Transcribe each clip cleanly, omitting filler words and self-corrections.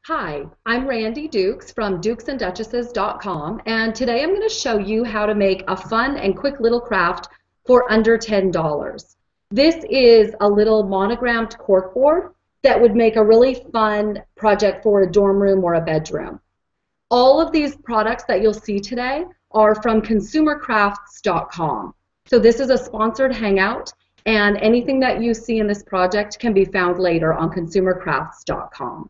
Hi, I'm Randy Dukes from dukesandduchesses.com, and today I'm going to show you how to make a fun and quick little craft for under $10. This is a little monogrammed corkboard that would make a really fun project for a dorm room or a bedroom. All of these products that you'll see today are from consumercrafts.com. So this is a sponsored hangout, and anything that you see in this project can be found later on consumercrafts.com.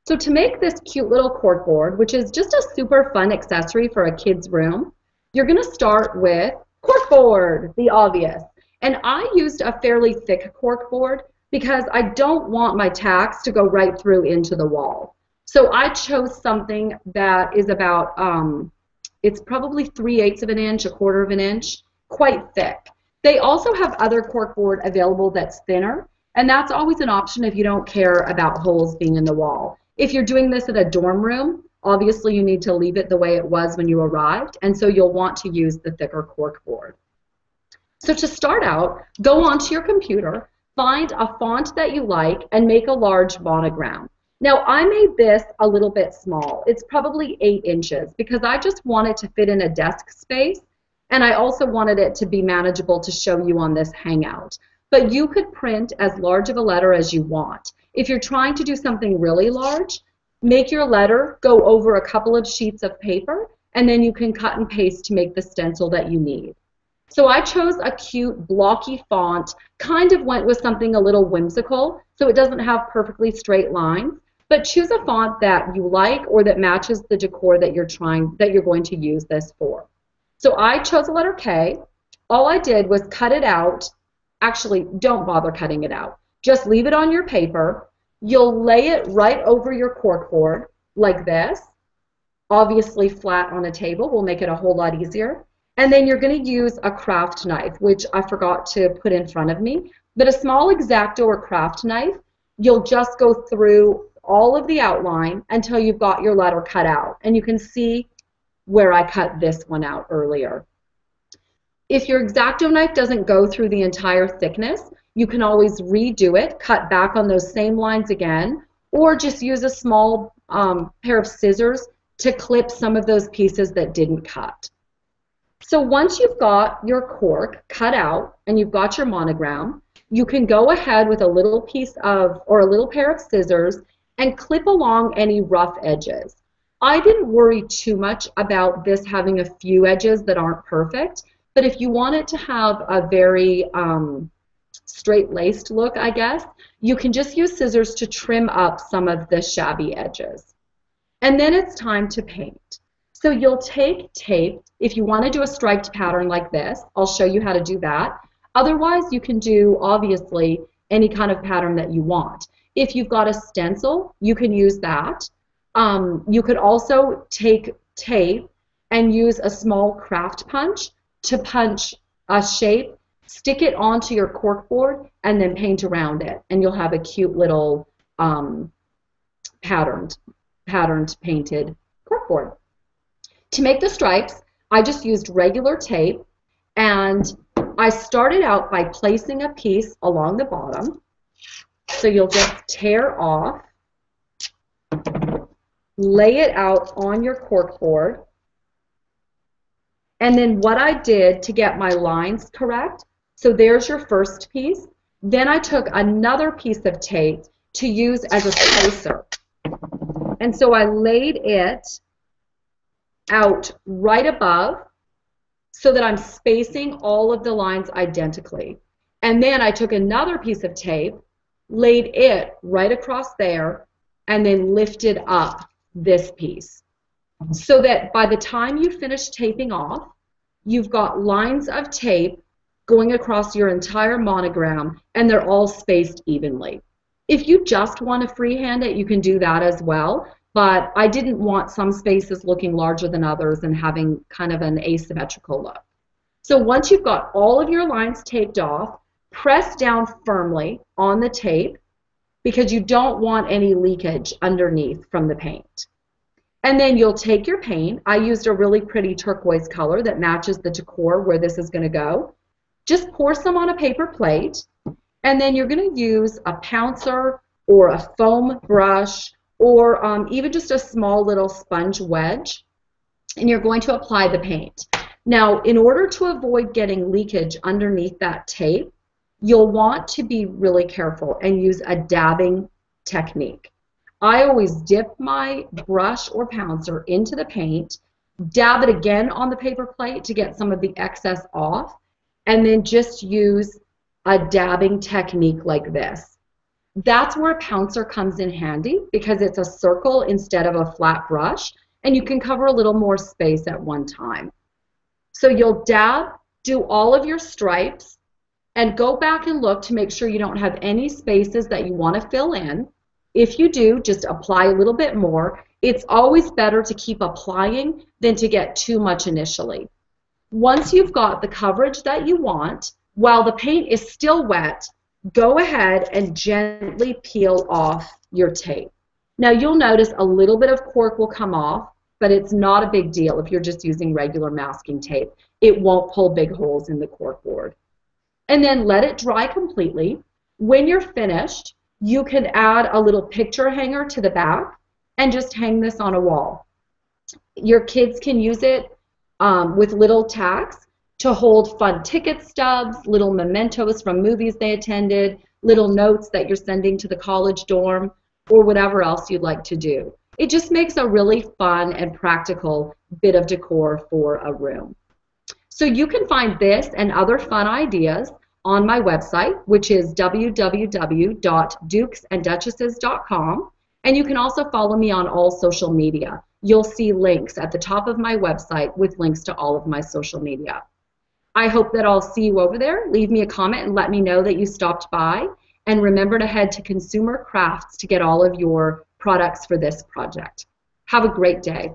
So to make this cute little corkboard, which is just a super fun accessory for a kid's room, you're going to start with corkboard, the obvious. And I used a fairly thick corkboard because I don't want my tacks to go right through into the wall. So I chose something that is about, it's probably 3/8 of an inch, 1/4 of an inch, quite thick. They also have other corkboard available that's thinner, and that's always an option if you don't care about holes being in the wall. If you're doing this at a dorm room, obviously you need to leave it the way it was when you arrived, and so you'll want to use the thicker corkboard. So to start out, go onto your computer, find a font that you like, and make a large monogram. Now I made this a little bit small. It's probably 8 inches because I just wanted to fit in a desk space, and I also wanted it to be manageable to show you on this hangout. But you could print as large of a letter as you want. If you're trying to do something really large, make your letter go over a couple of sheets of paper, and then you can cut and paste to make the stencil that you need. So I chose a cute blocky font, kind of went with something a little whimsical, so it doesn't have perfectly straight lines, but choose a font that you like or that matches the decor that you're going to use this for. So I chose a letter K. All I did was cut it out. Actually, don't bother cutting it out. Just leave it on your paper. You'll lay it right over your corkboard like this. Obviously flat on a table will make it a whole lot easier. And then you're going to use a craft knife, which I forgot to put in front of me. But a small X-Acto or craft knife, you'll just go through all of the outline until you've got your letter cut out. And you can see where I cut this one out earlier. If your X-Acto knife doesn't go through the entire thickness, you can always redo it, cut back on those same lines again, or just use a small pair of scissors to clip some of those pieces that didn't cut. So once you've got your cork cut out and you've got your monogram, you can go ahead with a little piece of, or a little pair of scissors and clip along any rough edges. I didn't worry too much about this having a few edges that aren't perfect. But if you want it to have a very straight-laced look, I guess, you can just use scissors to trim up some of the shabby edges. And then it's time to paint. So you'll take tape. If you want to do a striped pattern like this, I'll show you how to do that. Otherwise, you can do, obviously, any kind of pattern that you want. If you've got a stencil, you can use that. You could also take tape and use a small craft punch to punch a shape, stick it onto your corkboard, and then paint around it, and you'll have a cute little patterned painted corkboard. To make the stripes, I just used regular tape, and I started out by placing a piece along the bottom. So you'll just tear off, lay it out on your corkboard. And then what I did to get my lines correct, so there's your first piece. Then I took another piece of tape to use as a spacer. And so I laid it out right above so that I'm spacing all of the lines identically. And then I took another piece of tape, laid it right across there, and then lifted up this piece. So that by the time you finish taping off, you've got lines of tape going across your entire monogram, and they're all spaced evenly. If you just want to freehand it, you can do that as well, but I didn't want some spaces looking larger than others and having kind of an asymmetrical look. So once you've got all of your lines taped off, press down firmly on the tape because you don't want any leakage underneath from the paint. And then you'll take your paint. I used a really pretty turquoise color that matches the decor where this is going to go. Just pour some on a paper plate, and then you're going to use a pouncer or a foam brush or even just a small little sponge wedge, and you're going to apply the paint. Now, in order to avoid getting leakage underneath that tape, you'll want to be really careful and use a dabbing technique. I always dip my brush or pouncer into the paint, dab it again on the paper plate to get some of the excess off, and then just use a dabbing technique like this. That's where a pouncer comes in handy because it's a circle instead of a flat brush, and you can cover a little more space at one time. So you'll dab, do all of your stripes, and go back and look to make sure you don't have any spaces that you want to fill in. If you do, just apply a little bit more. It's always better to keep applying than to get too much initially. Once you've got the coverage that you want, while the paint is still wet, go ahead and gently peel off your tape. Now you'll notice a little bit of cork will come off, but it's not a big deal if you're just using regular masking tape. It won't pull big holes in the cork board. And then let it dry completely. When you're finished, you can add a little picture hanger to the back and just hang this on a wall. Your kids can use it with little tacks to hold fun ticket stubs, little mementos from movies they attended, little notes that you're sending to the college dorm, or whatever else you'd like to do. It just makes a really fun and practical bit of decor for a room. So you can find this and other fun ideas on my website, which is www.dukesandduchesses.com, and you can also follow me on all social media. You'll see links at the top of my website with links to all of my social media. I hope that I'll see you over there. Leave me a comment and let me know that you stopped by, and remember to head to Consumer Crafts to get all of your products for this project. Have a great day.